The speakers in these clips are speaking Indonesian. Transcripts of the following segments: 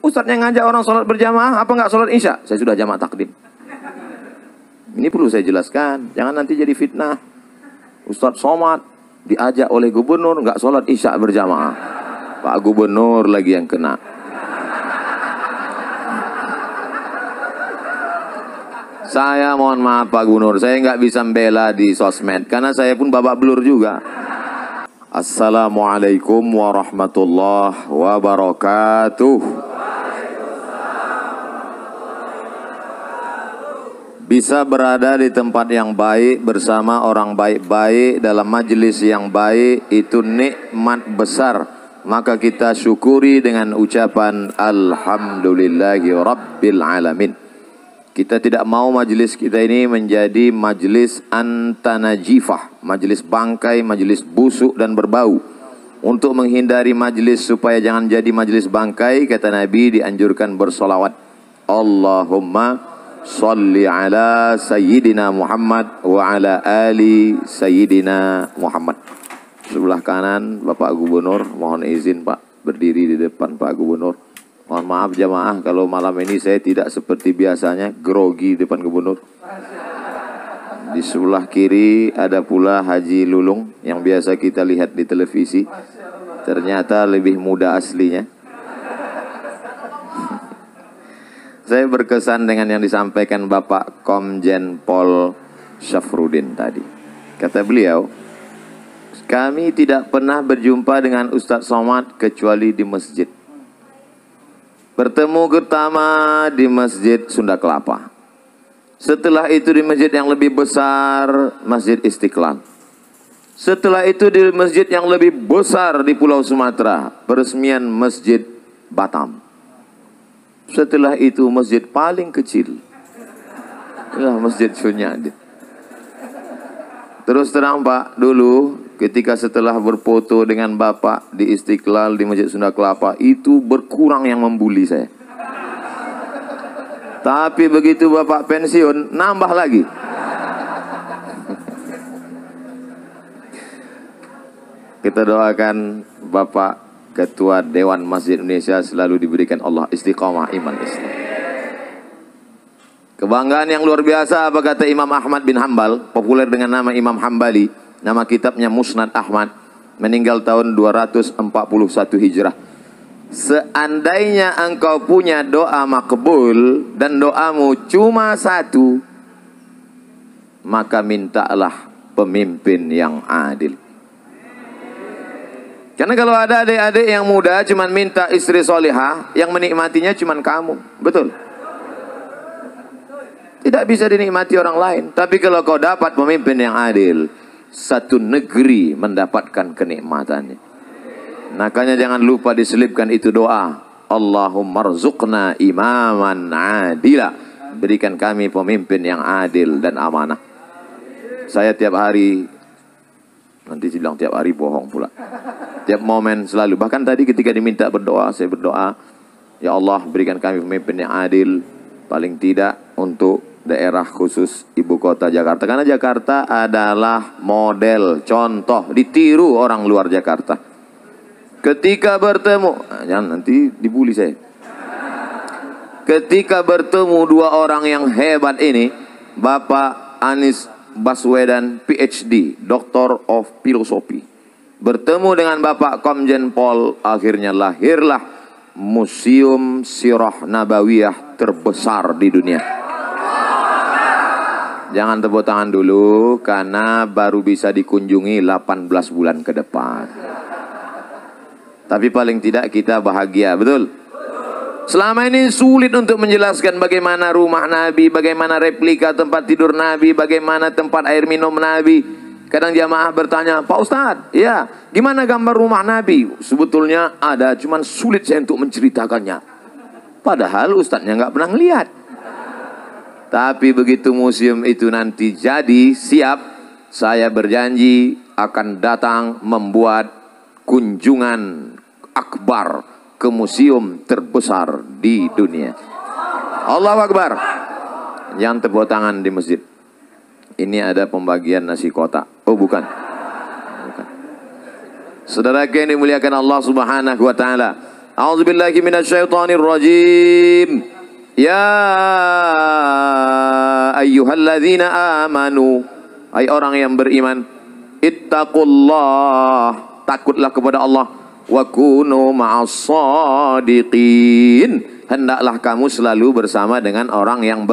Ustadz yang ngajak orang sholat berjamaah, apa nggak sholat isya? Saya sudah jamak takdim. Ini perlu saya jelaskan, jangan nanti jadi fitnah. Ustadz Somad diajak oleh gubernur nggak sholat isya berjamaah. Pak Gubernur lagi yang kena. Saya mohon maaf Pak Gubernur, saya nggak bisa membela di sosmed karena saya pun babak belur juga. Assalamualaikum warahmatullahi wabarakatuh. Bisa berada di tempat yang baik bersama orang baik-baik dalam majelis yang baik itu nikmat besar. Maka kita syukuri dengan ucapan Alhamdulillahi Rabbil Alamin. Kita tidak mau majelis kita ini menjadi majelis antanajifah, majelis bangkai, majelis busuk dan berbau. Untuk menghindari majelis supaya jangan jadi majelis bangkai, kata Nabi dianjurkan bersolawat. Allahumma salli ala Sayyidina Muhammad wa ala ali Sayyidina Muhammad. Sebelah kanan Bapak Gubernur, mohon izin Pak berdiri di depan Pak Gubernur. Mohon maaf jamaah kalau malam ini saya tidak seperti biasanya grogi depan gubernur. Di sebelah kiri ada pula Haji Lulung yang biasa kita lihat di televisi. Ternyata lebih muda aslinya. Saya berkesan dengan yang disampaikan Bapak Komjen Pol Syafruddin tadi. Kata beliau, kami tidak pernah berjumpa dengan Ustadz Somad kecuali di masjid. Bertemu pertama di Masjid Sunda Kelapa. Setelah itu di masjid yang lebih besar, Masjid Istiqlal. Setelah itu di masjid yang lebih besar di Pulau Sumatera, peresmian Masjid Batam. Setelah itu masjid paling kecil, adalah Masjid Sunyadin. Terus terang Pak, dulu ketika setelah berfoto dengan Bapak di Istiqlal di Masjid Sunda Kelapa, itu berkurang yang membuli saya. Tapi begitu Bapak pensiun, nambah lagi. Kita doakan Bapak Ketua Dewan Masjid Indonesia selalu diberikan Allah istiqamah iman Islam. Kebanggaan yang luar biasa apa kata Imam Ahmad bin Hambal, populer dengan nama Imam Hambali. Nama kitabnya Musnad Ahmad, meninggal tahun 241 Hijrah. Seandainya engkau punya doa makbul dan doamu cuma satu, maka mintalah pemimpin yang adil. Karena kalau ada adik-adik yang muda cuma minta istri solihah, yang menikmatinya cuma kamu. Betul? Tidak bisa dinikmati orang lain. Tapi kalau kau dapat pemimpin yang adil, satu negeri mendapatkan kenikmatannya. Makanya jangan lupa diselipkan itu doa. Allahumma rzuqna imaman adila. Berikan kami pemimpin yang adil dan amanah. Saya tiap hari, nanti bilang tiap hari bohong pula. Tiap momen selalu. Bahkan tadi ketika diminta berdoa, saya berdoa, ya Allah berikan kami pemimpin yang adil. Paling tidak untuk daerah khusus ibu kota Jakarta. Karena Jakarta adalah model, contoh, ditiru orang luar Jakarta. Ketika bertemu, jangan nanti dibully saya. Ketika bertemu dua orang yang hebat ini, Bapak Anies Baswedan PhD, Doctor of Philosophy, bertemu dengan Bapak Komjen Pol, akhirnya lahirlah Museum Sirah Nabawiyah terbesar di dunia. Jangan tepuk tangan dulu karena baru bisa dikunjungi 18 bulan ke depan. Tapi paling tidak kita bahagia, betul? Selama ini sulit untuk menjelaskan bagaimana rumah Nabi, bagaimana replika tempat tidur Nabi, bagaimana tempat air minum Nabi. Kadang jamaah bertanya, Pak Ustadz, ya gimana gambar rumah Nabi? Sebetulnya ada, cuman sulit saya untuk menceritakannya. Padahal Ustadznya nggak pernah ngeliat. Tapi begitu museum itu nanti jadi siap, saya berjanji akan datang membuat kunjungan akbar ke museum terbesar di dunia. Allahu Akbar. Yang tepuk tangan di masjid. Ini ada pembagian nasi kotak. Oh bukan. Bukan. Saudara yang dimuliakan Allah Subhanahu wa taala, A'udzubillahi minasyaitonir rajim. Ya ayyuhalladzina amanu, hai orang yang beriman, ittaqullah, takutlah kepada Allah, wa kunu ma'as shadiqin, hendaklah kamu selalu bersama dengan orang yang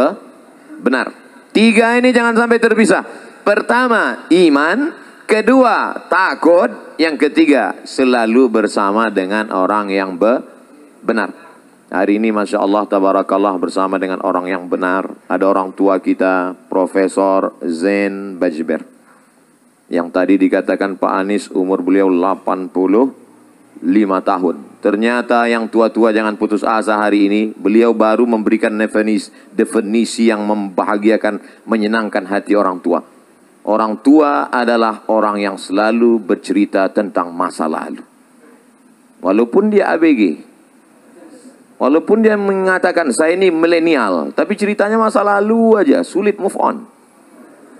benar. Tiga ini jangan sampai terpisah. Pertama, iman. Kedua, takut. Yang ketiga, selalu bersama dengan orang yang benar. Hari ini Masya Allah, tabarakallah, bersama dengan orang yang benar. Ada orang tua kita, Profesor Zain Bajber, yang tadi dikatakan Pak Anies umur beliau 85 tahun. Ternyata yang tua-tua jangan putus asa hari ini. Beliau baru memberikan definisi yang membahagiakan, menyenangkan hati orang tua. Orang tua adalah orang yang selalu bercerita tentang masa lalu. Walaupun dia ABG, walaupun dia mengatakan saya ini milenial, tapi ceritanya masa lalu aja, sulit move on.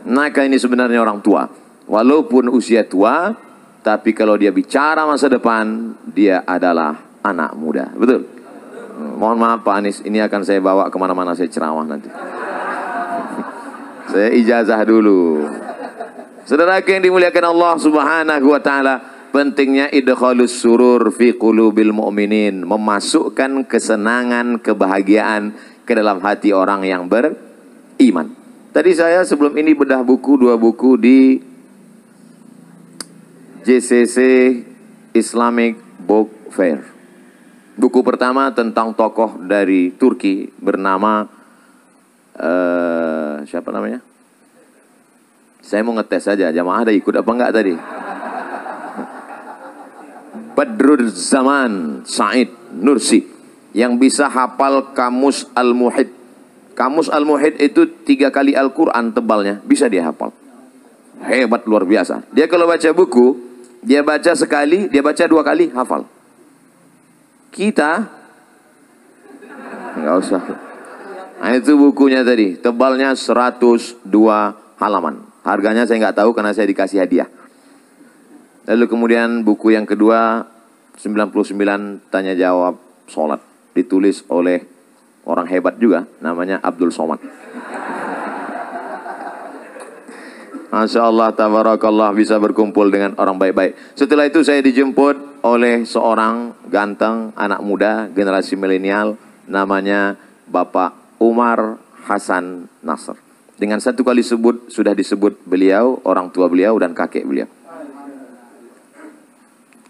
Maka ini sebenarnya orang tua. Walaupun usia tua, tapi kalau dia bicara masa depan, dia adalah anak muda. Betul? Mohon maaf Pak Anies, ini akan saya bawa kemana-mana saya ceramah nanti. Saya ijazah dulu. Saudara yang dimuliakan Allah Subhanahu wa Ta'ala, pentingnya idkhalus surur fi qulubil mu'minin, memasukkan kesenangan, kebahagiaan ke dalam hati orang yang beriman. Tadi saya sebelum ini bedah buku, 2 buku di JCC Islamic Book Fair. Buku pertama tentang tokoh dari Turki bernama siapa namanya? Saya mau ngetes saja, jamaah ada ikut apa enggak tadi? Badrul Zaman Said Nursi, yang bisa hafal Kamus Al-Muhid. Kamus Al-Muhid itu 3 kali Al-Quran tebalnya, bisa dia hafal. Hebat, luar biasa. Dia kalau baca buku, dia baca sekali, dia baca 2 kali, hafal. Kita enggak usah. Nah, itu bukunya tadi, tebalnya 102 halaman. Harganya saya nggak tahu karena saya dikasih hadiah. Lalu kemudian buku yang kedua, 99 tanya jawab sholat, ditulis oleh orang hebat juga, namanya Abdul Somad. Masya Allah, tabarakallah, bisa berkumpul dengan orang baik-baik. Setelah itu saya dijemput oleh seorang ganteng anak muda generasi milenial, namanya Bapak Umar Hasan Nasr. Dengan 1 kali sebut sudah disebut beliau, orang tua beliau dan kakek beliau.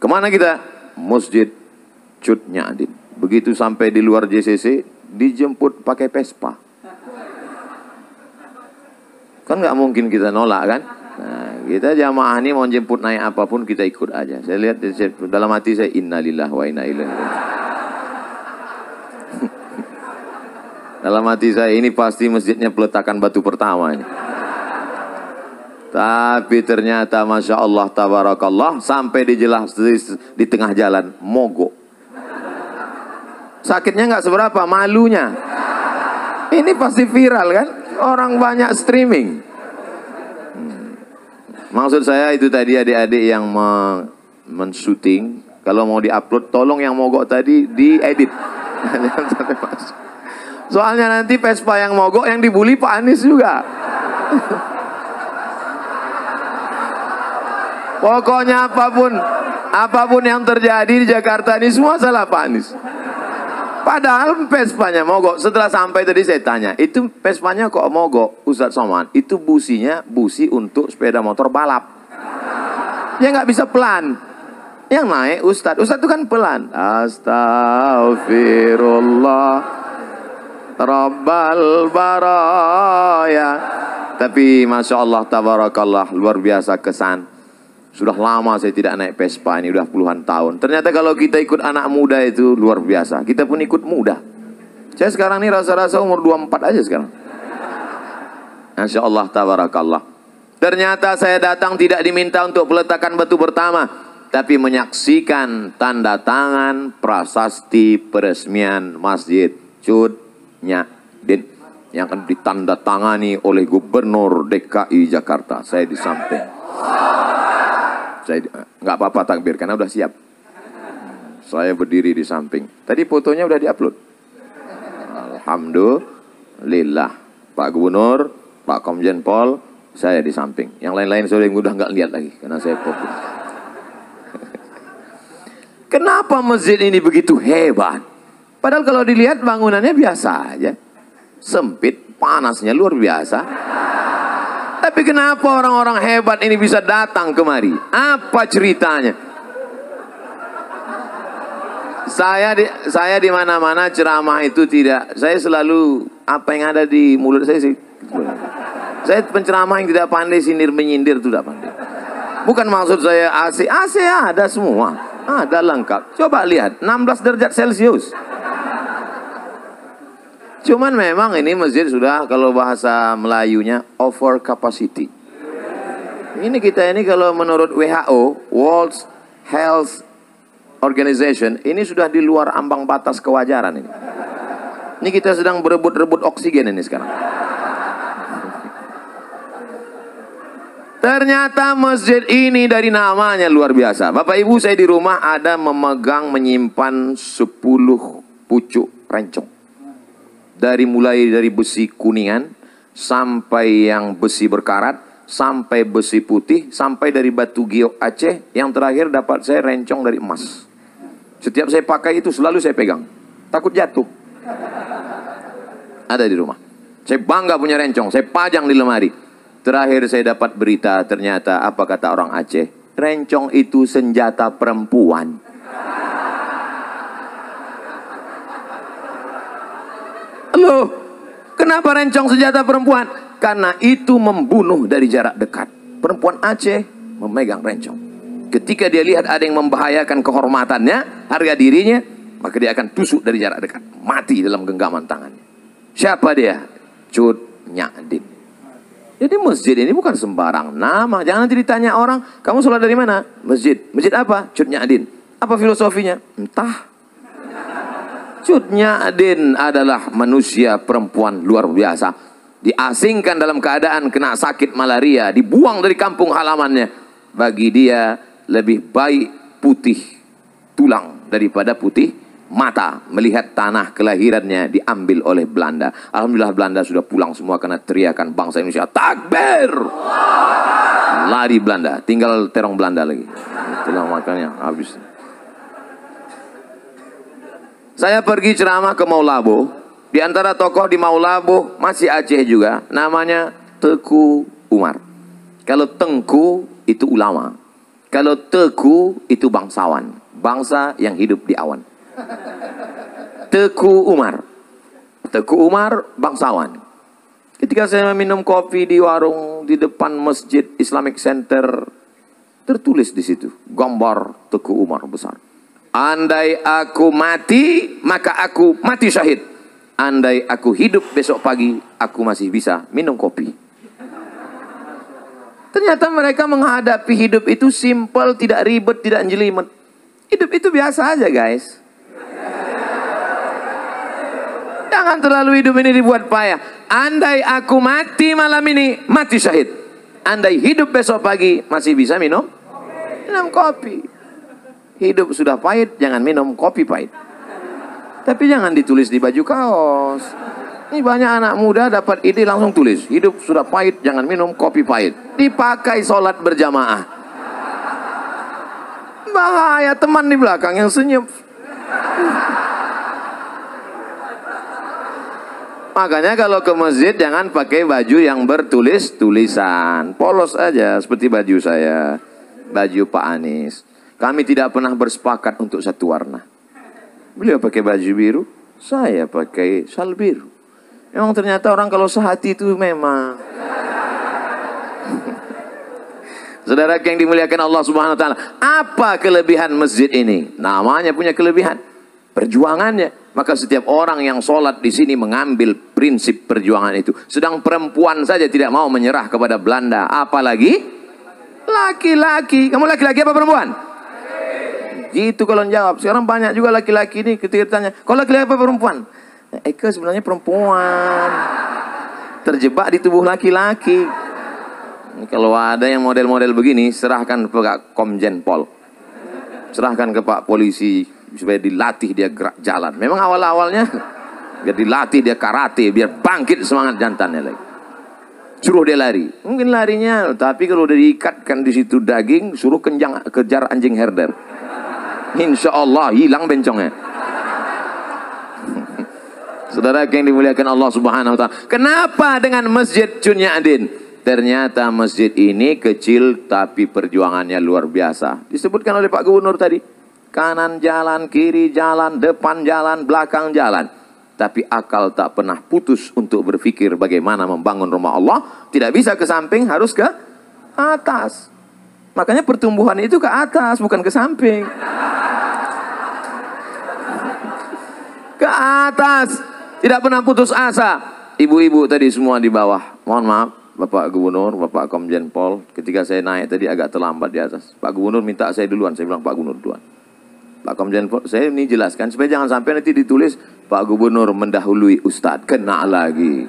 Kemana kita? Masjid Cut Nyadin. Begitu sampai di luar JCC, dijemput pakai Vespa. Kan nggak mungkin kita nolak kan? Nah, kita jamaah ini mau jemput naik apapun kita ikut aja. Saya lihat dalam hati saya, innalillahi wa inna ilaihi raji'un. Dalam hati saya, ini pasti masjidnya peletakan batu pertama ini. Tapi ternyata Masya Allah, tabarakallah, sampai di tengah jalan, mogok. Sakitnya nggak seberapa, malunya. Ini pasti viral kan? Orang banyak streaming. Maksud saya itu tadi adik-adik yang men-shooting, kalau mau di-upload, tolong yang mogok tadi diedit. Jangan sampai masuk. Soalnya nanti Vespa yang mogok yang dibully Pak Anies juga. Pokoknya apapun yang terjadi di Jakarta ini semua salah Pak Anies. Padahal Vespanya mogok. Setelah sampai tadi saya tanya, itu Vespanya kok mogok Ustadz Somad? Itu businya busi untuk sepeda motor balap. Ya nggak bisa pelan. Yang naik Ustadz itu kan pelan. Astagfirullah Rabbal baraya. Tapi Masya Allah, tabarakallah, luar biasa kesan. Sudah lama saya tidak naik Vespa, ini udah puluhan tahun. Ternyata kalau kita ikut anak muda itu luar biasa. Kita pun ikut muda. Saya sekarang ini rasa-rasa umur 24 aja sekarang. Masya Allah, tabarakallah. Ternyata saya datang tidak diminta untuk peletakan batu pertama, tapi menyaksikan tanda tangan prasasti peresmian Masjid Cut Nyadin yang akan ditandatangani oleh Gubernur DKI Jakarta. Saya di samping. Saya nggak apa-apa takbir karena udah siap. Saya berdiri di samping. Tadi fotonya udah diupload. Alhamdulillah. Pak Gubernur, Pak Komjen Pol, saya di samping. Yang lain-lain saya udah nggak lihat lagi karena saya fokus. Kenapa masjid ini begitu hebat? Padahal kalau dilihat bangunannya biasa aja. Sempit, panasnya luar biasa. Tapi kenapa orang-orang hebat ini bisa datang kemari? Apa ceritanya? Saya di mana-mana ceramah itu tidak. Saya selalu apa yang ada di mulut saya sih. Saya penceramah yang tidak pandai sindir menyindir itu tidak pandai. Bukan maksud saya AC ada semua. Ada lengkap. Coba lihat 16 derajat Celcius. Cuman memang ini masjid sudah kalau bahasa Melayunya over capacity. Ini kita ini kalau menurut WHO, World Health Organization, ini sudah di luar ambang batas kewajaran ini. Ini kita sedang berebut-rebut oksigen ini sekarang. Ternyata masjid ini dari namanya luar biasa. Bapak Ibu, saya di rumah ada menyimpan 10 pucuk rencong. Mulai dari besi kuningan, sampai yang besi berkarat, sampai besi putih, sampai dari batu giok Aceh, yang terakhir dapat saya rencong dari emas. Setiap saya pakai itu selalu saya pegang. Takut jatuh. Ada di rumah. Saya bangga punya rencong, saya pajang di lemari. Terakhir saya dapat berita, ternyata apa kata orang Aceh? Rencong itu senjata perempuan. Loh, kenapa rencong senjata perempuan? Karena itu membunuh dari jarak dekat. Perempuan Aceh memegang rencong. Ketika dia lihat ada yang membahayakan kehormatannya, harga dirinya, maka dia akan tusuk dari jarak dekat. Mati dalam genggaman tangannya. Siapa dia? Cut Nyadin. Jadi masjid ini bukan sembarang nama. Jangan nanti ditanya orang, kamu sholat dari mana? Masjid. Masjid apa? Cut Nyadin. Apa filosofinya? Entah. Cut Nyadin adalah manusia perempuan luar biasa. Diasingkan dalam keadaan kena sakit malaria. Dibuang dari kampung halamannya. Bagi dia lebih baik putih tulang daripada putih mata melihat tanah kelahirannya diambil oleh Belanda. Alhamdulillah Belanda sudah pulang semua karena teriakan bangsa Indonesia takbir. Lari Belanda, tinggal terong Belanda lagi. Itulah makanya habis. Saya pergi ceramah ke Maulabo. Di antara tokoh di Maulabo masih Aceh juga, namanya Teku Umar. Kalau Tengku itu ulama, kalau Teku itu bangsawan, bangsa yang hidup di awan. Teku Umar. Teku Umar bangsawan. Ketika saya minum kopi di warung di depan Masjid Islamic Center, tertulis di situ gambar Teku Umar besar. Andai aku mati, maka aku mati syahid. Andai aku hidup besok pagi, aku masih bisa minum kopi. Ternyata mereka menghadapi hidup itu simple, tidak ribet, tidak jelimet. Hidup itu biasa aja, guys. Jangan terlalu hidup ini dibuat payah. Andai aku mati malam ini, mati syahid. Andai hidup besok pagi, masih bisa minum kopi. Hidup sudah pahit, jangan minum kopi pahit. Tapi jangan ditulis di baju kaos. Ini banyak anak muda dapat ide langsung tulis. Hidup sudah pahit, jangan minum kopi pahit. Dipakai sholat berjamaah. Bahaya, teman di belakang yang senyum. Makanya kalau ke masjid jangan pakai baju yang bertulis tulisan. Polos aja seperti baju saya, baju Pak Anies. Kami tidak pernah bersepakat untuk satu warna. Beliau pakai baju biru, saya pakai sal biru. Memang ternyata orang kalau sehati itu memang. Saudara yang dimuliakan Allah Subhanahu wa taala, apa kelebihan masjid ini? Namanya punya kelebihan, perjuangannya. Maka setiap orang yang sholat di sini mengambil prinsip perjuangan itu. Sedang perempuan saja tidak mau menyerah kepada Belanda, apalagi laki-laki. Kamu laki-laki apa perempuan? Gitu kalau jawab. Sekarang banyak juga laki-laki ini ketika ditanya, kau laki-laki apa perempuan? Eka sebenarnya perempuan, terjebak di tubuh laki-laki. Kalau ada yang model-model begini, serahkan ke Pak Komjen Pol, serahkan ke Pak Polisi supaya dilatih dia gerak jalan. Memang awal-awalnya biar dilatih dia karate, biar bangkit semangat jantannya lagi. Suruh dia lari, mungkin larinya, tapi kalau udah diikatkan di situ daging, suruh kejar anjing herder. Insya Allah hilang bencongnya. Saudara yang dimuliakan Allah Subhanahu wa Ta'ala. Kenapa dengan Masjid Chunya Adin? Ternyata masjid ini kecil tapi perjuangannya luar biasa. Disebutkan oleh Pak Gubernur tadi. Kanan jalan, kiri jalan, depan jalan, belakang jalan. Tapi akal tak pernah putus untuk berpikir bagaimana membangun rumah Allah. Tidak bisa ke samping, harus ke atas. Makanya pertumbuhan itu ke atas, bukan ke samping. Ke atas. Tidak pernah putus asa. Ibu-ibu tadi semua di bawah. Mohon maaf, Bapak Gubernur, Bapak Komjen Pol. Ketika saya naik tadi agak terlambat di atas. Pak Gubernur minta saya duluan. Saya bilang Pak Gubernur duluan. Pak Komjen Pol, saya ini jelaskan supaya jangan sampai nanti ditulis Pak Gubernur mendahului Ustadz. Kena lagi.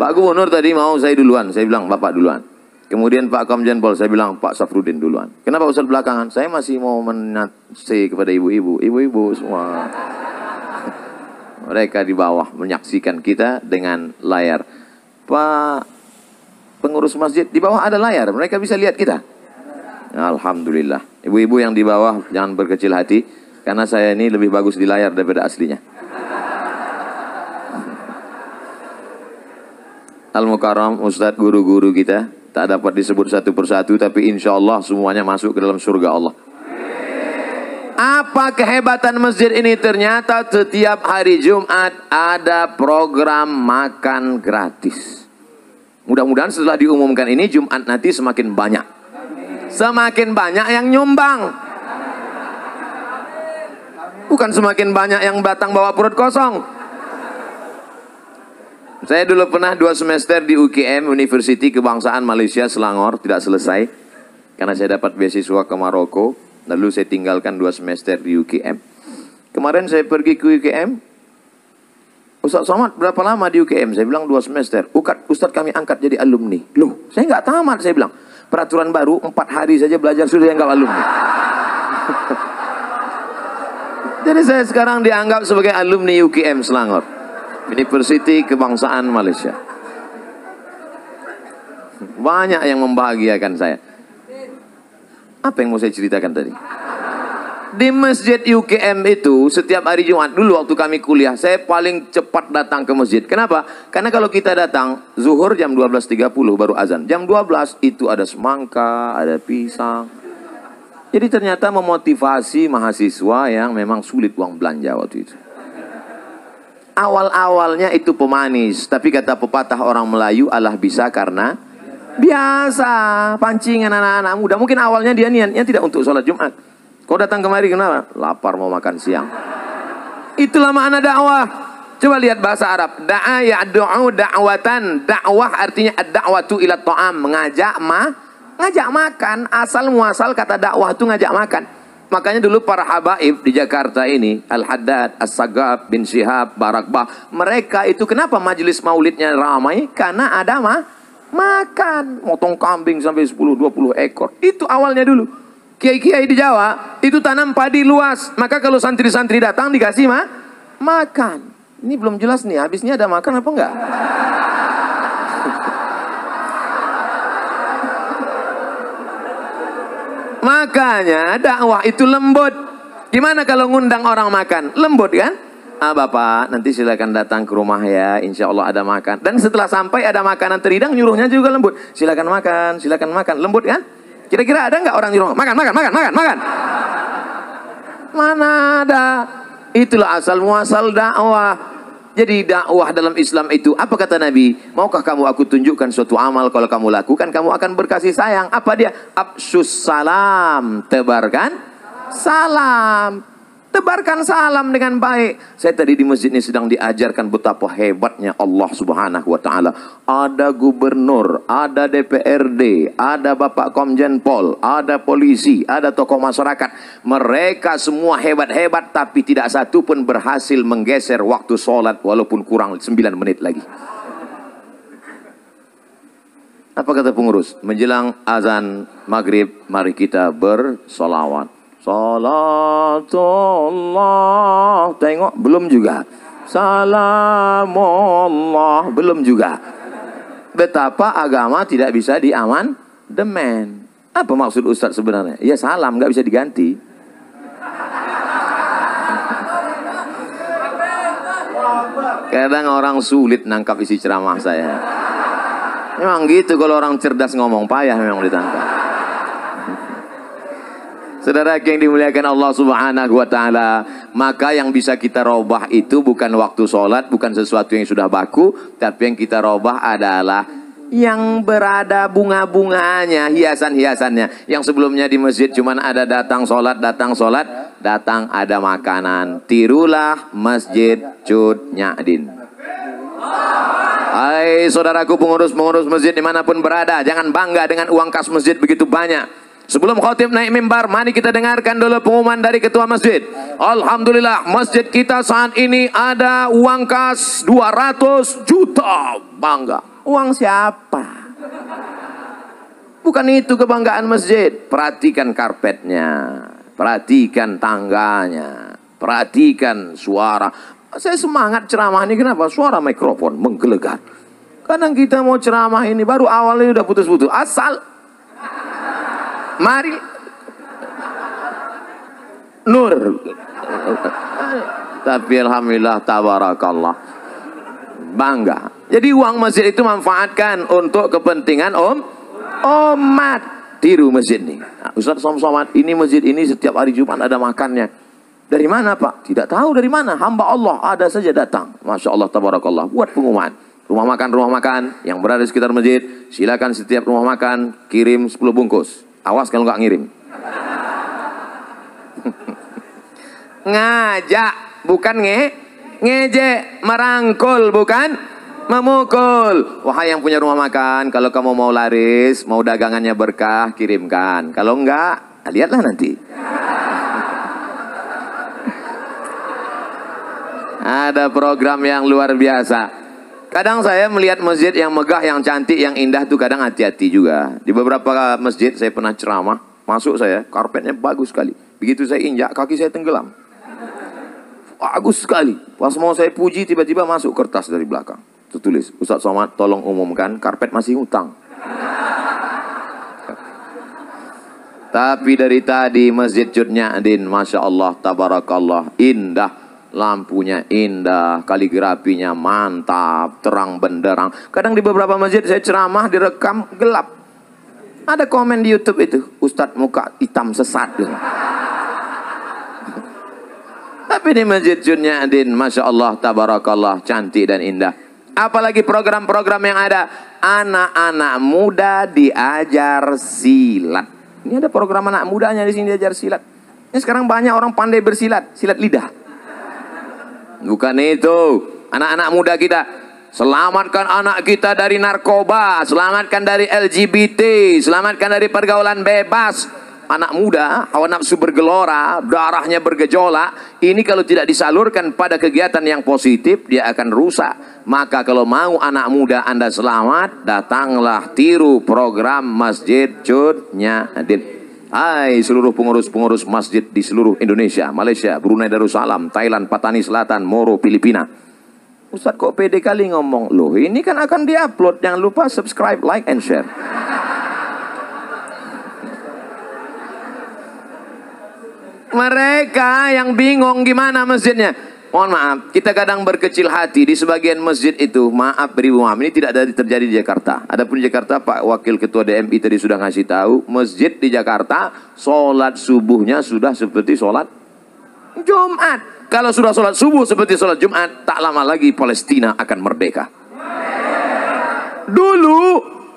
Pak Gubernur tadi mau saya duluan. Saya bilang Bapak duluan. Kemudian Pak Komjen Pol, saya bilang Pak Safrudin duluan. Kenapa Ustadz belakangan? Saya masih mau menasih kepada ibu-ibu. Ibu-ibu semua. Mereka di bawah menyaksikan kita dengan layar. Pak pengurus masjid, di bawah ada layar. Mereka bisa lihat kita. Alhamdulillah. Ibu-ibu yang di bawah jangan berkecil hati. Karena saya ini lebih bagus di layar daripada aslinya. Al-Mukarram, Ustadz, guru-guru kita. Tak dapat disebut satu persatu. Tapi insya Allah semuanya masuk ke dalam surga Allah. Apa kehebatan masjid ini? Ternyata setiap hari Jumat ada program makan gratis. Mudah-mudahan setelah diumumkan ini Jumat nanti semakin banyak. Semakin banyak yang nyumbang. Bukan semakin banyak yang datang bawa perut kosong. Saya dulu pernah 2 semester di UKM, University Kebangsaan Malaysia, Selangor. Tidak selesai. Karena saya dapat beasiswa ke Maroko. Lalu saya tinggalkan 2 semester di UKM. Kemarin saya pergi ke UKM. Ustaz Somad berapa lama di UKM? Saya bilang 2 semester. Ustaz kami angkat jadi alumni. Loh, saya nggak tamat, saya bilang. Peraturan baru 4 hari saja belajar sudah dianggap alumni. Jadi saya sekarang dianggap sebagai alumni UKM Selangor. University Kebangsaan Malaysia. Banyak yang membahagiakan saya. Apa yang mau saya ceritakan tadi? Di masjid UKM itu setiap hari Jumat, dulu waktu kami kuliah, saya paling cepat datang ke masjid. Kenapa? Karena kalau kita datang zuhur jam 12.30 baru azan. Jam 12 itu ada semangka, ada pisang. Jadi ternyata memotivasi mahasiswa yang memang sulit uang belanja waktu itu. Awal-awalnya itu pemanis, tapi kata pepatah orang Melayu, Allah bisa karena biasa. Pancingan anak-anak muda. Mungkin awalnya dia niatnya tidak untuk sholat Jumat. Kau datang kemari kenapa? Lapar mau makan siang. Itulah makna dakwah. Coba lihat bahasa Arab. Da'a ya'du'u da'watan. Dakwah artinya ad-da'watu ila ta'am. Ngajak makan. Asal muasal kata dakwah itu ngajak makan. Makanya dulu para habaib di Jakarta ini, Al-Haddad, As-Sagab, bin Syihab, Barakbah, mereka itu kenapa majelis maulidnya ramai? Karena ada makan, motong kambing sampai 10-20 ekor. Itu awalnya dulu. Kiai-kiai di Jawa itu tanam padi luas. Maka kalau santri-santri datang dikasih makan. Ini belum jelas nih, habisnya ada makan apa enggak? Makanya dakwah itu lembut. Gimana kalau ngundang orang makan? Lembut kan? Bapak nanti silakan datang ke rumah ya, insya Allah ada makan. Dan setelah sampai ada makanan terhidang, nyuruhnya juga lembut. Silakan makan, lembut kan? Kira-kira ada nggak orang nyuruh makan? Mana ada? Itulah asal muasal dakwah. Jadi dakwah dalam Islam itu, apa kata Nabi? Maukah kamu aku tunjukkan suatu amal, kalau kamu lakukan kamu akan berkasih sayang. Apa dia? Afsyus salam, tebarkan salam. Tebarkan salam dengan baik. Saya tadi di masjid ini sedang diajarkan betapa hebatnya Allah Subhanahu wa Ta'ala. Ada gubernur, ada DPRD, ada Bapak Komjen Pol, ada polisi, ada tokoh masyarakat. Mereka semua hebat-hebat, tapi tidak satu pun berhasil menggeser waktu sholat walaupun kurang 9 menit lagi. Apa kata pengurus? Menjelang azan maghrib, mari kita bersolawat. Salatullah. Tengok, belum juga. Salamullah, belum juga. Betapa agama tidak bisa diamandemen. Apa maksud Ustadz sebenarnya? Ya salam, nggak bisa diganti. Kadang orang sulit nangkap isi ceramah saya. Memang gitu, kalau orang cerdas ngomong payah memang ditangkap. Saudara yang dimuliakan Allah Subhanahu wa Ta'ala, maka yang bisa kita robah itu bukan waktu sholat, bukan sesuatu yang sudah baku, tapi yang kita robah adalah yang berada bunga-bunganya, hiasan-hiasannya. Yang sebelumnya di masjid cuman ada datang sholat, datang ada makanan. Tirulah Masjid Cut Nyadin. Hai saudaraku pengurus-pengurus masjid dimanapun berada, jangan bangga dengan uang kas masjid begitu banyak. Sebelum khotib naik mimbar, mari kita dengarkan dulu pengumuman dari ketua masjid. Alhamdulillah, masjid kita saat ini ada uang kas 200 juta. Bangga. Uang siapa? Bukan itu kebanggaan masjid. Perhatikan karpetnya, perhatikan tangganya, perhatikan suara. Saya semangat ceramah ini, kenapa? Suara mikrofon menggelegar. Kadang kita mau ceramah ini baru awalnya udah putus-putus. Asal mari nur. Tapi alhamdulillah tabarakallah, bangga. Jadi uang masjid itu manfaatkan untuk kepentingan umat. Tiru masjid ini. Nah, Ustaz Somad, ini masjid ini setiap hari Jumat ada makannya. Dari mana Pak? Tidak tahu dari mana. Hamba Allah ada saja datang. Masya Allah tabarakallah. Buat pengumuman. Rumah makan yang berada di sekitar masjid, silakan setiap rumah makan kirim 10 bungkus. Awas kalau nggak ngirim. Ngajak, bukan ngejek. Merangkul, bukan memukul. Wahai yang punya rumah makan, kalau kamu mau laris, mau dagangannya berkah, kirimkan. Kalau enggak, lihatlah nanti. Ada program yang luar biasa. Kadang saya melihat masjid yang megah, yang cantik, yang indah tuh kadang hati-hati juga. Di beberapa masjid saya pernah ceramah, masuk saya, karpetnya bagus sekali. Begitu saya injak, kaki saya tenggelam. Bagus sekali. Pas mau saya puji, tiba-tiba masuk kertas dari belakang. Tertulis, Ustaz Somad tolong umumkan, karpet masih hutang. Tapi dari tadi Masjid Cut Nyadin, Masya Allah, tabarakallah, indah. Lampunya indah, kaligrafinya mantap, terang benderang. Kadang di beberapa masjid saya ceramah direkam gelap. Ada komen di YouTube itu, Ustadz muka hitam sesat. Tapi di Masjid Cut Nyadin, Masya Allah, tabarakallah, cantik dan indah. Apalagi program-program yang ada, anak-anak muda diajar silat. Ini ada program anak mudanya di sini diajar silat. Ini sekarang banyak orang pandai bersilat, silat lidah. Bukan itu, anak-anak muda kita, selamatkan anak kita dari narkoba, selamatkan dari LGBT, selamatkan dari pergaulan bebas. Anak muda, hawa nafsu bergelora, darahnya bergejolak. Ini kalau tidak disalurkan pada kegiatan yang positif, dia akan rusak. Maka kalau mau anak muda Anda selamat, datanglah tiru program Masjid Cut Nyadin. Hai seluruh pengurus-pengurus masjid di seluruh Indonesia, Malaysia, Brunei Darussalam, Thailand, Patani Selatan, Moro, Filipina. Ustadz kok pede kali ngomong? Loh ini kan akan diupload, jangan lupa subscribe, like, and share. Mereka yang bingung gimana masjidnya. Mohon maaf, kita kadang berkecil hati di sebagian masjid itu. Maaf, beribu maaf, ini tidak ada terjadi di Jakarta. Adapun di Jakarta, Pak Wakil Ketua DMI tadi sudah ngasih tahu, masjid di Jakarta, sholat subuhnya sudah seperti sholat Jumat. Kalau sudah sholat subuh seperti sholat Jumat, tak lama lagi Palestina akan merdeka. Dulu,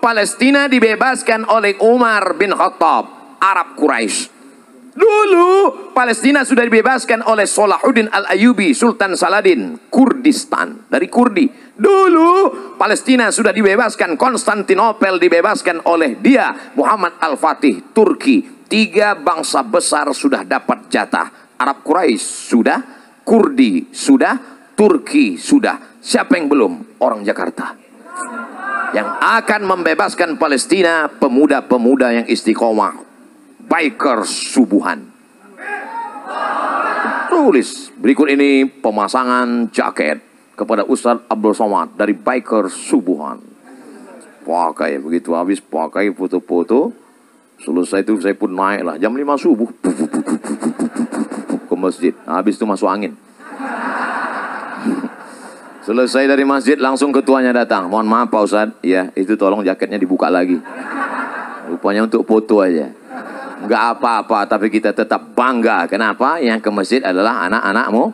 Palestina dibebaskan oleh Umar bin Khattab, Arab Quraisy. Dulu Palestina sudah dibebaskan oleh Salahuddin Al-Ayyubi, Sultan Saladin, Kurdistan, dari Kurdi. Dulu Palestina sudah dibebaskan, Konstantinopel dibebaskan oleh dia, Muhammad Al-Fatih, Turki. 3 bangsa besar sudah dapat jatah. Arab Quraisy sudah, Kurdi sudah, Turki sudah. Siapa yang belum? Orang Jakarta. Yang akan membebaskan Palestina, pemuda-pemuda yang istiqomah, bikers subuhan. Tulis, berikut ini pemasangan jaket kepada Ustadz Abdul Somad dari Biker Subuhan. Pakai, begitu habis pakai foto-foto, selesai itu saya pun naik lah, jam 5 subuh, ke masjid. Habis itu masuk angin. Selesai dari masjid, langsung ketuanya datang. Mohon maaf Pak Ustadz, ya itu tolong jaketnya dibuka lagi. Rupanya untuk foto aja. Enggak apa-apa, tapi kita tetap bangga. Kenapa? Yang ke masjid adalah anak-anakmu.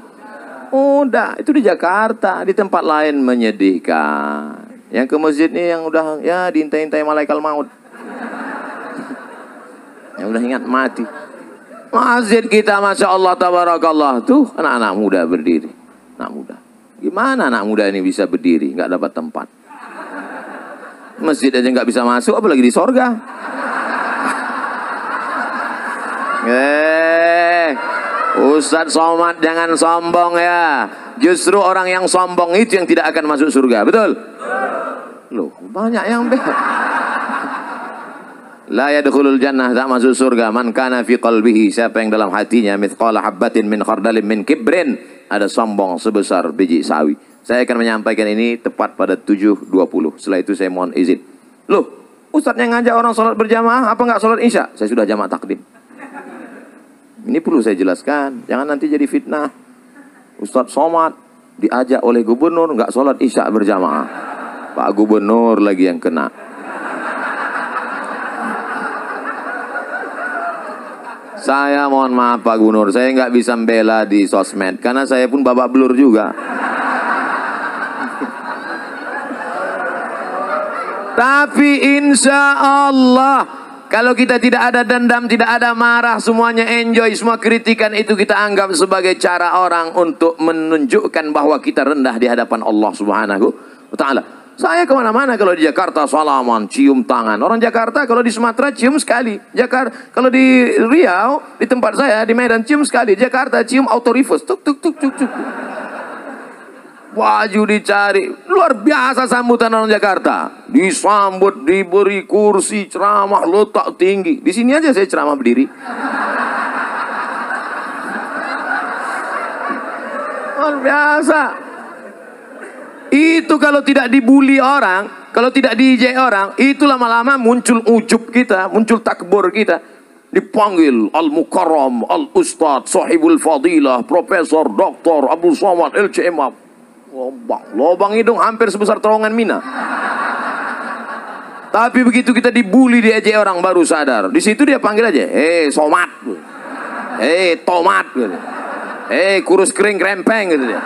Udah, itu di Jakarta, di tempat lain menyedihkan. Yang ke masjid nih yang udah ya diintai-intai malaikat maut. Yang udah ingat mati. Masjid kita Masya Allah Tabarakallah. Tuh anak-anak muda berdiri. Anak muda. Gimana anak muda ini bisa berdiri? Nggak dapat tempat. Masjid aja nggak bisa masuk, apalagi di sorga. Ustadz Somad jangan sombong ya. Justru orang yang sombong itu yang tidak akan masuk surga. Betul? Loh, banyak yang la yadkhulul jannah, tak masuk surga man kana fi qalbihi, siapa yang dalam hatinya mithqala habbatin min khardalin min kibrin, ada sombong sebesar biji sawi. Saya akan menyampaikan ini tepat pada 7.20. Setelah itu saya mohon izin. Loh, Ustadz yang ngajak orang sholat berjamaah, apa nggak sholat isya? Saya sudah jamak takdim. Ini perlu saya jelaskan, jangan nanti jadi fitnah. Ustadz Somad diajak oleh gubernur nggak sholat isya berjamaah. Pak Gubernur lagi yang kena. Saya mohon maaf Pak Gubernur, saya nggak bisa membela di sosmed karena saya pun babak belur juga. Tapi insya Allah kalau kita tidak ada dendam, tidak ada marah, semuanya enjoy, semua kritikan itu kita anggap sebagai cara orang untuk menunjukkan bahwa kita rendah di hadapan Allah Subhanahu wa Ta'ala. Saya kemana-mana, kalau di Jakarta salaman, cium tangan. Orang Jakarta kalau di Sumatera cium sekali. Jakarta kalau di Riau, di tempat saya di Medan cium sekali. Jakarta cium auto reverse, tuk tuk tuk tuk tuk. Baju dicari, luar biasa sambutan orang Jakarta. Disambut, diberi kursi, ceramah, letak tinggi. Di sini aja saya ceramah berdiri. Luar biasa. Itu kalau tidak dibully orang, kalau tidak diijek orang, itu lama-lama muncul ujub kita, muncul takbur kita. Dipanggil Al-Mukarram, Al-Ustadz, Sahibul Fadilah, Profesor, Doktor, Abdul Somad, LCMA. Lobang hidung hampir sebesar terowongan Mina. Tapi begitu kita dibully, diejek orang baru sadar. Di situ dia panggil aja, Somad, Tomat, kurus kering krempeng gitu dia.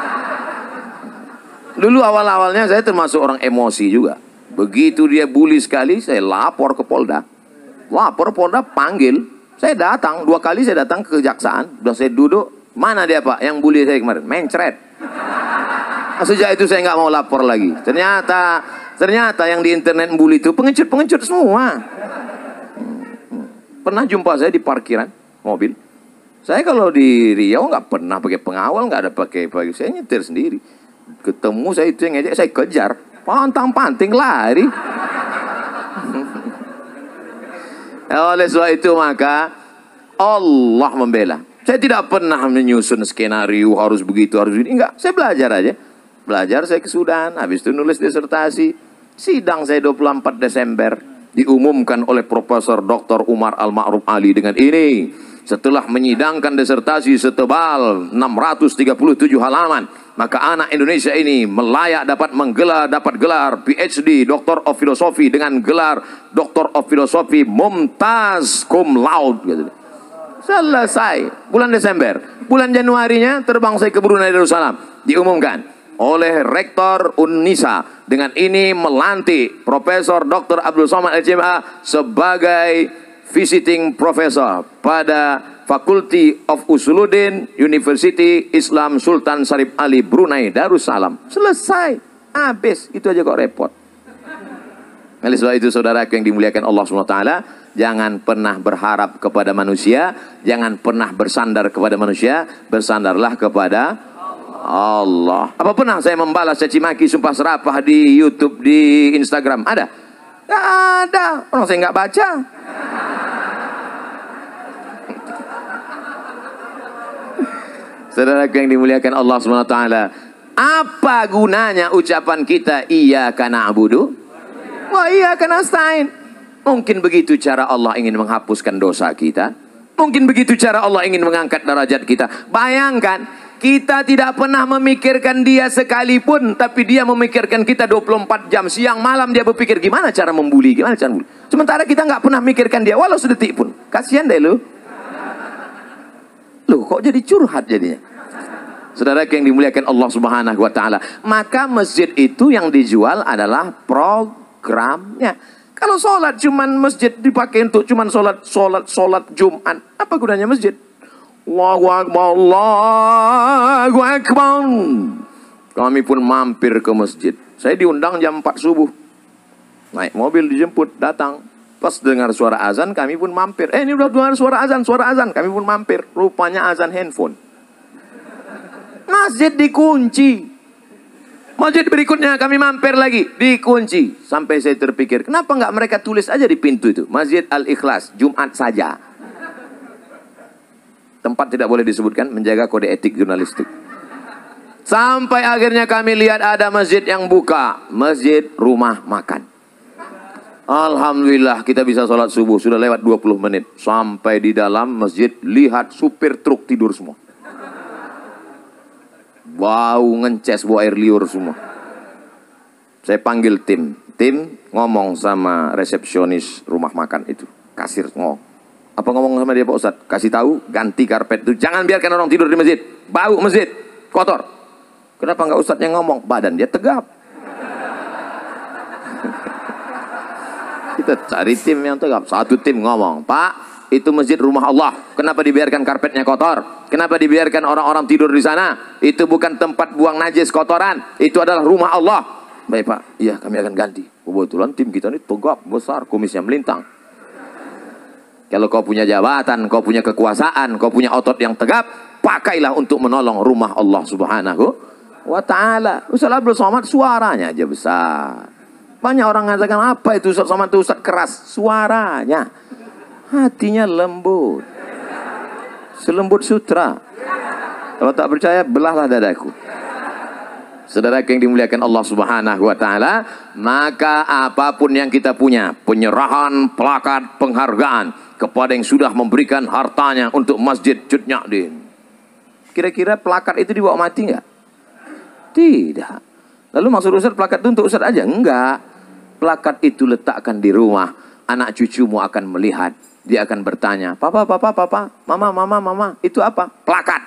Dulu awal-awalnya saya termasuk orang emosi juga. Begitu dia bully sekali, saya lapor ke Polda. Lapor Polda, panggil. Saya datang, 2 kali saya datang ke kejaksaan. Udah saya duduk, mana dia Pak yang bully saya kemarin? Mencret. Sejak itu saya nggak mau lapor lagi. Ternyata yang di internet bully itu pengecut-pengecut semua. Pernah jumpa saya di parkiran mobil. Saya kalau di Riau nggak pernah pakai pengawal, nggak ada pakai, saya nyetir sendiri. Ketemu saya itu yang ngejek, saya kejar, pantang-panting lari. Oleh sebab itu maka Allah membela. Saya tidak pernah menyusun skenario harus begitu, harus ini. Enggak, saya belajar aja. Belajar saya ke Sudan, habis itu nulis disertasi. Sidang saya 24 Desember diumumkan oleh Profesor Dr. Umar Al-Ma'ruf Ali dengan ini. Setelah menyidangkan disertasi setebal 637 halaman, maka anak Indonesia ini melayak dapat gelar PhD, Doctor of Philosophy, dengan gelar Doctor of Philosophy Mumtaz Cum Laude gitu. Selesai bulan Desember. Bulan Januarinya terbang saya ke Brunei Darussalam, diumumkan oleh Rektor Unnisa dengan ini melantik Profesor Dr. Abdul Somad LCMA sebagai visiting professor pada Faculty of Usuluddin University Islam Sultan Syarif Ali Brunei Darussalam. Selesai, habis, itu aja kok repot. Oleh sebab itu saudaraku yang dimuliakan Allah SWT, jangan pernah berharap kepada manusia, jangan pernah bersandar kepada manusia, bersandarlah kepada Allah. Apa pernah saya membalas caci maki, sumpah serapah di YouTube, di Instagram? Ada? Gak ada, orang saya nggak baca. Saudaraku yang dimuliakan Allah SWT, apa gunanya ucapan kita iyyaka na'budu wa iyyaka nasta'in? Mungkin begitu cara Allah ingin menghapuskan dosa kita. Mungkin begitu cara Allah ingin mengangkat derajat kita. Bayangkan, kita tidak pernah memikirkan dia sekalipun, tapi dia memikirkan kita 24 jam. Siang malam dia berpikir gimana cara membuli, gimana cara membuli. Sementara kita nggak pernah mikirkan dia, walau sedetik pun. Kasihan deh lu. Loh, kok jadi curhat jadinya? Saudara yang dimuliakan Allah Subhanahu wa taala, maka masjid itu yang dijual adalah programnya. Kalau sholat cuman masjid dipakai untuk cuman sholat Jumat, apa gunanya masjid? Allahu Akbar, Allahu Akbar. Kami pun mampir ke masjid. Saya diundang jam 4 subuh. Naik mobil dijemput, datang. Pas dengar suara azan, kami pun mampir. Ini udah dengar suara azan. Kami pun mampir. Rupanya azan handphone. Masjid dikunci. Masjid berikutnya kami mampir lagi, dikunci. Sampai saya terpikir, kenapa nggak mereka tulis aja di pintu itu, Masjid Al-Ikhlas, Jumat saja. Tempat tidak boleh disebutkan, menjaga kode etik jurnalistik. Sampai akhirnya kami lihat ada masjid yang buka, masjid rumah makan. Alhamdulillah kita bisa sholat subuh, sudah lewat 20 menit. Sampai di dalam masjid, lihat supir truk tidur semua. Bau ngences, bau air liur semua. Saya panggil tim ngomong sama resepsionis rumah makan itu, kasir ngomong. Apa ngomong sama dia Pak Ustadz? Kasih tahu ganti karpet itu, jangan biarkan orang tidur di masjid, bau masjid, kotor. Kenapa nggak Ustadz yang ngomong? Badan dia tegap. Kita cari tim yang tegap. Satu tim ngomong, Pak, itu masjid rumah Allah. Kenapa dibiarkan karpetnya kotor? Kenapa dibiarkan orang-orang tidur di sana? Itu bukan tempat buang najis kotoran. Itu adalah rumah Allah. Baik Pak, iya kami akan ganti. Kebetulan tim kita ini tegap, besar, kumisnya melintang. Kalau kau punya jabatan, kau punya kekuasaan, kau punya otot yang tegap, pakailah untuk menolong rumah Allah Subhanahu wa ta'ala. Ustaz Abdul Somad suaranya aja besar. Banyak orang mengatakan, apa itu Ustaz Somad itu Ustaz keras? Suaranya. Hatinya lembut. Selembut sutra. Kalau tak percaya, belahlah dadaku. Saudara yang dimuliakan Allah Subhanahu wa ta'ala, maka apapun yang kita punya, penyerahan plakat penghargaan kepada yang sudah memberikan hartanya untuk Masjid Cut Nyak. Kira-kira plakat itu dibawa mati enggak? Tidak. Lalu maksud Ustaz plakat itu untuk Ustaz aja? Enggak. Plakat itu letakkan di rumah, anak cucumu akan melihat. Dia akan bertanya, papa, mama, itu apa? Plakat.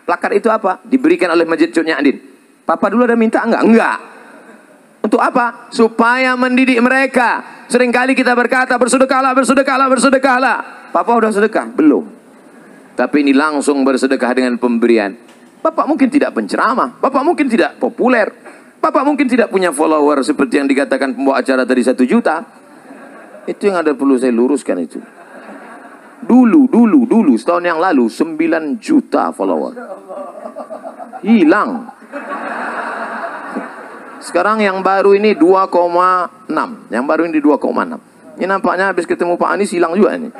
Plakat itu apa? Diberikan oleh Masjid Cut Nyak. Papa dulu ada minta enggak? Enggak. Untuk apa? Supaya mendidik mereka. Seringkali kita berkata, bersedekahlah. Papa udah sedekah? Belum. Tapi ini langsung bersedekah dengan pemberian. Bapak mungkin tidak penceramah. Bapak mungkin tidak populer. Bapak mungkin tidak punya follower seperti yang dikatakan pembawa acara tadi 1 juta. Itu yang ada perlu saya luruskan itu. Dulu, setahun yang lalu 9 juta follower. Hilang. Sekarang yang baru ini 2,6. Yang baru ini 2,6. Ini nampaknya habis ketemu Pak Anies hilang juga ini.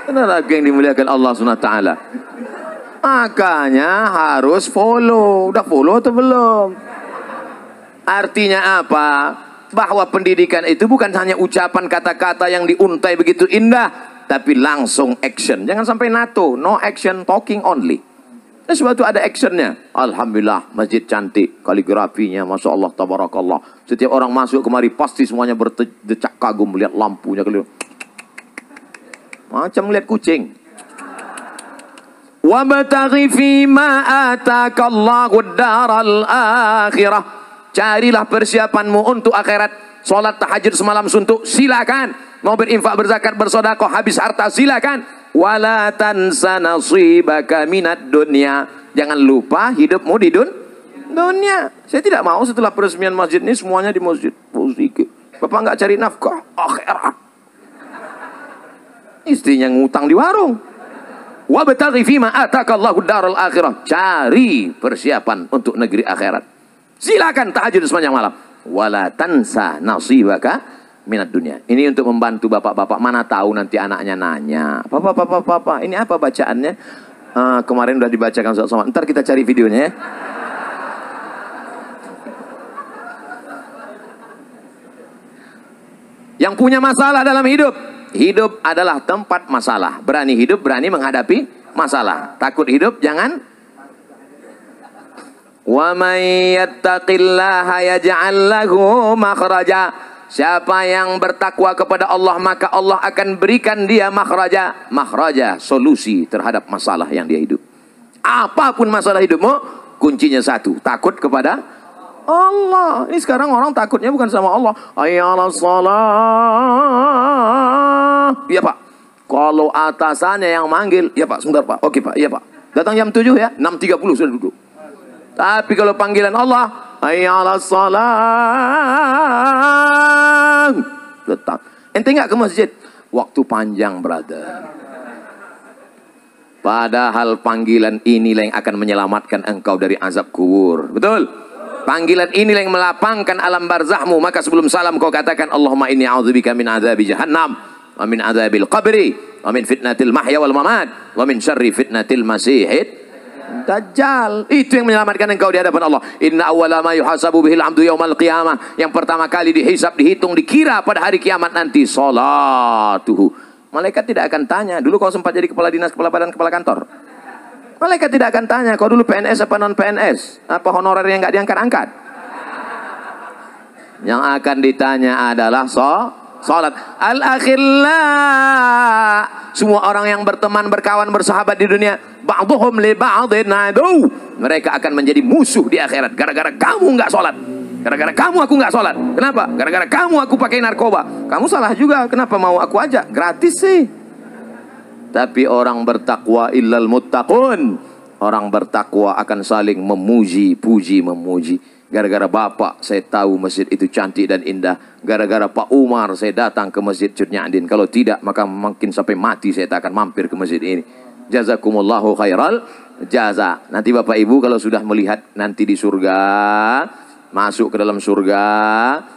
Benar yang dimuliakan Allah SWT. Makanya harus follow. Udah follow atau belum? Artinya apa? Bahwa pendidikan itu bukan hanya ucapan kata-kata yang diuntai begitu indah, tapi langsung action. Jangan sampai NATO, no action, talking only. Dan sebab itu ada actionnya. Alhamdulillah, masjid cantik, kaligrafinya, Masya Allah, tabarakallah. Setiap orang masuk kemari pasti semuanya berdecak kagum melihat lampunya, macam melihat kucing. Wabtaghi fima atakallahu ad-daral akhirah. Carilah persiapanmu untuk akhirat. Sholat tahajud semalam suntuk, silakan. Mau berinfak, berzakat, bersedekah, habis harta, silakan. Wala tansa nasibaka minad dunya. Jangan lupa hidupmu di dunia. Saya tidak mau setelah peresmian masjid ini semuanya di masjid. Bapak nggak cari nafkah akhirat. Istrinya ngutang di warung. Wabtaghi fima atakallahu ad-daral akhirah. Cari persiapan untuk negeri akhirat. Silakan tahajud sepanjang malam. Wala tansa nasibaka minat dunia. Ini untuk membantu bapak-bapak, mana tahu nanti anaknya nanya, Papa, ini apa bacaannya? Kemarin udah dibacakan Ustaz Somad. Ntar kita cari videonya ya. Yang punya masalah dalam hidup, hidup adalah tempat masalah. Berani hidup, berani menghadapi masalah. Takut hidup, jangan. Wa may yattaqillaha yaj'al lahu makhraja. Siapa yang bertakwa kepada Allah, maka Allah akan berikan dia makhraja. Makhraja, solusi terhadap masalah yang dia hidup. Apapun masalah hidupmu, kuncinya satu, takut kepada Allah. Ini sekarang orang takutnya bukan sama Allah. Hayyalas shalah. Iya Pak. Kalau atasannya yang manggil, ya Pak, sebentar Pak. Oke Pak, iya Pak. Datang jam 7 ya, 6.30 sudah duduk. Tapi kalau panggilan Allah, hayyalas shalah. Datang. Ente nggak ke masjid? Waktu panjang, brother. Padahal panggilan inilah yang akan menyelamatkan engkau dari azab kubur. Betul? Panggilan inilah yang melapangkan alam barzahmu. Maka sebelum salam kau katakan, Allahumma inni a'udzubika min azabi jahannam, wa min azabil qabri, wa min fitnatil mahya wal mamat, wa min syarri fitnatil masihid dajjal. Itu yang menyelamatkan engkau di hadapan Allah. Inna awwala ma yuhasabu bihil abdu yaumal qiyamah. Yang pertama kali dihisab, dihitung, dikira pada hari kiamat nanti, salatuhu. Malaikat tidak akan tanya, dulu kau sempat jadi kepala dinas, kepala badan, kepala kantor. Malaikat tidak akan tanya, kau dulu PNS apa non PNS, apa honorer yang nggak diangkat-angkat. Yang akan ditanya adalah salat. Al-akhillah, semua orang yang berteman, berkawan, bersahabat di dunia, ba'dhum li ba'dhin adu. Mereka akan menjadi musuh di akhirat. Gara-gara kamu nggak salat, gara-gara kamu aku nggak salat. Kenapa? Gara-gara kamu aku pakai narkoba. Kamu salah juga. Kenapa mau aku ajak? Gratis sih. Tapi orang bertakwa illal muttaqun. Orang bertakwa akan saling memuji, puji, memuji. Gara-gara bapak saya tahu masjid itu cantik dan indah. Gara-gara Pak Umar saya datang ke masjid Cut Nyak Din. Kalau tidak maka mungkin sampai mati saya tak akan mampir ke masjid ini. Jazakumullahu khairal jaza. Nanti Bapak Ibu kalau sudah melihat nanti di surga, masuk ke dalam surga,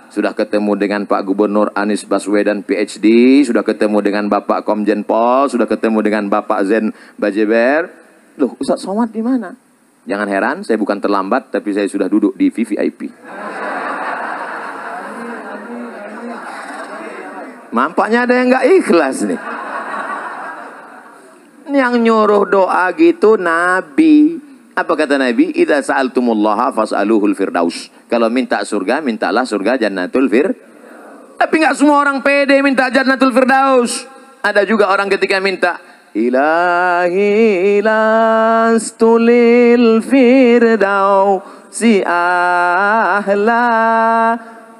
sudah ketemu dengan Pak Gubernur Anies Baswedan PhD, sudah ketemu dengan Bapak Komjen Pol, sudah ketemu dengan Bapak Zen Bajeber. Loh, Ustaz Somad di mana? Jangan heran, saya bukan terlambat, tapi saya sudah duduk di VVIP. Nampaknya ada yang nggak ikhlas nih. Yang nyuruh doa gitu Nabi. Apa kata Nabi? Idza sa'altumullaha fas'aluhul firdaus. Kalau minta surga, mintalah surga Jannatul Firdaus. Tapi nggak semua orang pede minta Jannatul Firdaus. Ada juga orang ketika minta, Ilahi lastulil firdausi ahla.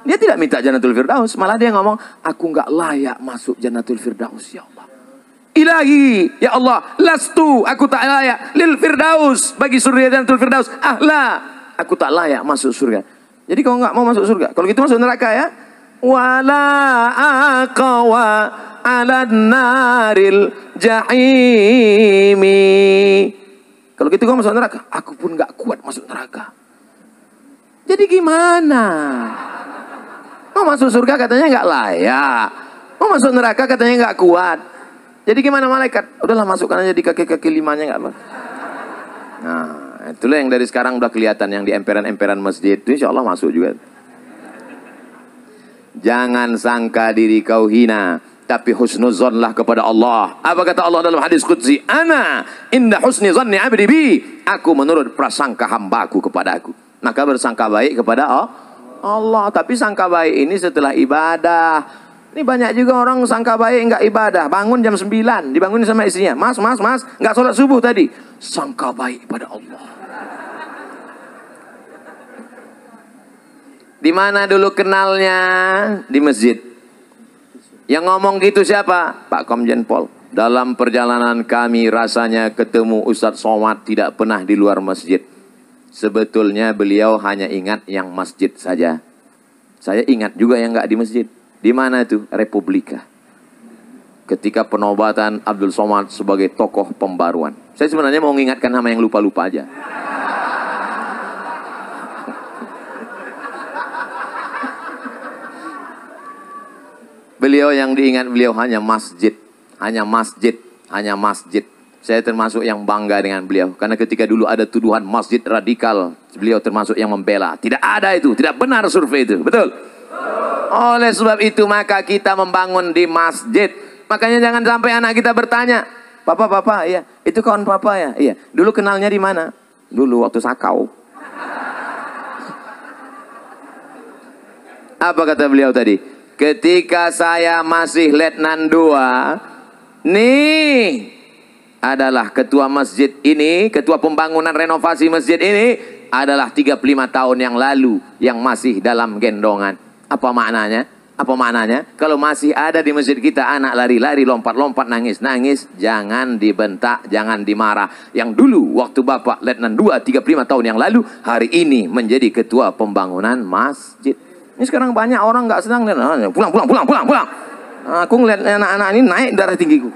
Dia tidak minta Jannatul Firdaus, malah dia ngomong, aku nggak layak masuk Jannatul Firdaus ya Allah. Ilahi, ya Allah, lastu, aku tak layak lil firdaus, bagi surga Jannatul Firdaus ahla, aku tak layak masuk surga. Jadi kau nggak mau masuk surga, kalau gitu masuk neraka ya. Wala aqwa ala naril jahimi. Kalau gitu kau masuk neraka, aku pun nggak kuat masuk neraka. Jadi gimana? Mau masuk surga katanya nggak layak, mau masuk neraka katanya nggak kuat. Jadi gimana malaikat? Udahlah masukkan aja di kaki-kaki limanya nggak apa. Nah, itulah yang dari sekarang udah kelihatan yang di emperan-emperan masjid itu insya Allah masuk juga. Jangan sangka diri kau hina, tapi husnuzonlah kepada Allah. Apa kata Allah dalam hadis qudsi? Ana inda husni zanni abdi bi. Aku menurut prasangka hambaku kepada aku. Maka bersangka baik kepada Allah. Tapi sangka baik ini setelah ibadah. Ini banyak juga orang sangka baik nggak ibadah. Bangun jam 9, dibangunin sama istrinya. Mas, nggak sholat subuh tadi. Sangka baik pada Allah. Di mana dulu kenalnya? Di masjid. Yang ngomong gitu siapa? Pak Komjen Pol. Dalam perjalanan kami rasanya ketemu Ustadz Somad tidak pernah di luar masjid. Sebetulnya beliau hanya ingat yang masjid saja. Saya ingat juga yang nggak di masjid. Di mana itu? Republika. Ketika penobatan Abdul Somad sebagai tokoh pembaruan. Saya sebenarnya mau mengingatkan nama yang lupa-lupa aja. beliau yang diingat beliau hanya masjid. Hanya masjid. Hanya masjid. Saya termasuk yang bangga dengan beliau. Karena ketika dulu ada tuduhan masjid radikal, beliau termasuk yang membela. Tidak ada itu. Tidak benar survei itu. Betul? Oleh sebab itu maka kita membangun di masjid. Makanya jangan sampai anak kita bertanya, Papa, iya, itu kawan Papa ya? Iya. Dulu kenalnya di mana? Dulu waktu sakau. Apa kata beliau tadi? Ketika saya masih letnan 2, nih adalah ketua masjid ini, ketua pembangunan renovasi masjid ini adalah 35 tahun yang lalu yang masih dalam gendongan. Apa maknanya? Apa maknanya? Kalau masih ada di masjid kita anak lari-lari, lompat-lompat, nangis-nangis, jangan dibentak, jangan dimarah. Yang dulu waktu Bapak Letnan 2 35 tahun yang lalu, hari ini menjadi ketua pembangunan masjid. Ini sekarang banyak orang nggak senang dan pulang. Aku ngeliat anak-anak ini naik darah tinggiku.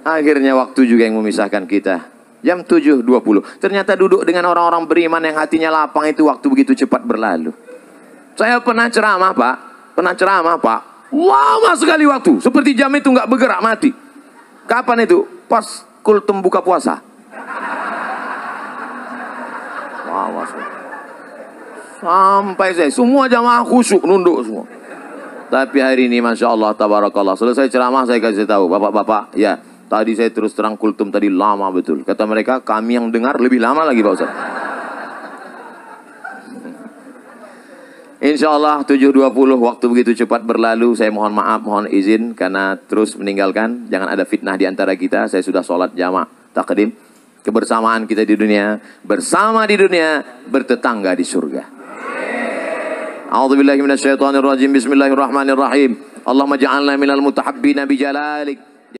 Akhirnya waktu juga yang memisahkan kita. Jam 7.20. Ternyata duduk dengan orang-orang beriman yang hatinya lapang itu waktu begitu cepat berlalu. Saya pernah ceramah, Pak. Lama sekali waktu. Seperti jam itu nggak bergerak, mati. Kapan itu? Pas kultum buka puasa. Lama sekali. Sampai saya. Semua jamaah khusyuk, nunduk semua. Tapi hari ini Masya Allah, tabarakallah. Selesai ceramah saya kasih tahu. Bapak-bapak, ya. Tadi saya terus terang kultum tadi lama betul. Kata mereka, kami yang dengar lebih lama lagi Pak Ustaz. Insya Allah 7.20 waktu begitu cepat berlalu. Saya mohon maaf, mohon izin karena terus meninggalkan. Jangan ada fitnah di antara kita. Saya sudah sholat jama' takdim. Kebersamaan kita di dunia, bersama di dunia, bertetangga di surga. A'udzubillahi minasyaitonirrajim. Bismillahirrahmanirrahim. Allahumma ja'alna minal mutahabbina bijalalik.